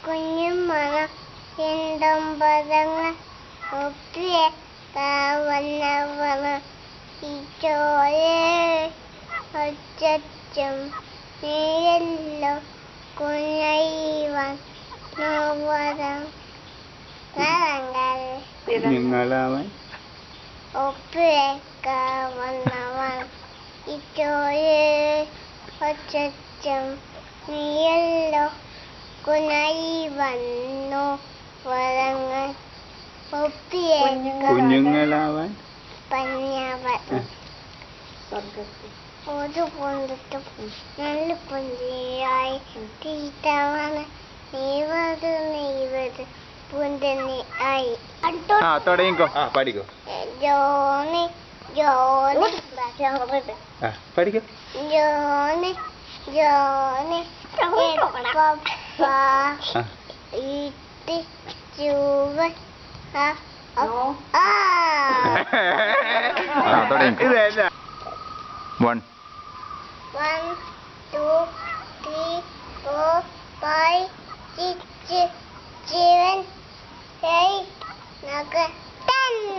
കുഞ്ഞുമണ എന്തമ്പതങ്ങൾ ഒപ്പിയെ കാവന്നവണ ഈച്ചോയെ ഒച്ചച്ചും നീയല്ലോ കുഞ്ഞൈവൻ നോവരം നിങ്ങളവൻ ഒപ്പിയെ കാവന്നവൻ ഈച്ചോയെ ഒച്ചച്ചും നീയല്ലോ കുഞ്ഞൈവന്നോ വരങ്ങൾ ഒപ്പിയെ കുഞ്ഞുങ്ങളവൻ പഞ്ഞവൻ ഒരു പൊന്തിട്ടും നല്ല പൊന്തിയായി തീറ്റമാണ് നെയ്വത് പൊന്തിനി ആയി തുടങ്ങിക്കോ പഠിക്കോ ജോണി ജോണി പഠിക്കോ ജോണി ജോണി പപ്പ ഇട്ടി ചൂവൻ തുടങ്ങിക്കോ 1 1 2 3 4 5 6 7 8 9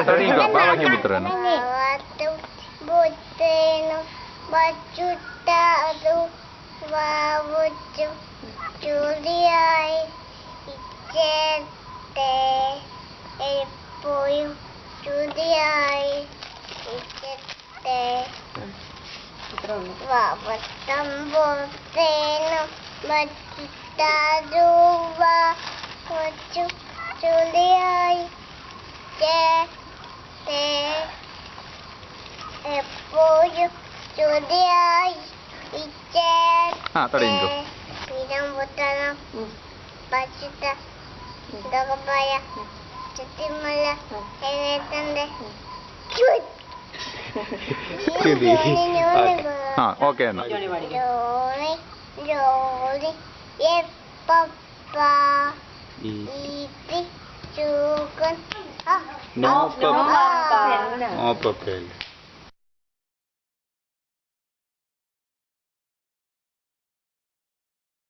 തുടങ്ങിക്കോ ബാബാക്ക് പുത്രന് ബുദ്ധനും ബച്ചുട്ടാതു വാവുച്ചു ചൂടിയായി ഇച്ചത്തെ എപ്പോഴും ചൂടിയായി ഇച്ചത്തെ വാവത്തമ്പുത്തേനും ബച്ചുട്ടാതു വാവുച്ചു ചൂടിയായി ഇച്ചത്തെ എപ്പോഴും ചൂടിയായി തുടങ്ങിക്കോ ഇടംപുത്തണം പച്ചിട്ട ദോകപ്പായ ചുറ്റിമല എഴുന്നേറ്റന്റെ ഓക്കെ എന്നാ ജോണി ജോലി എപ്പപ്പ ഈത്തി ചൂക്കൻ നോ പപ്പ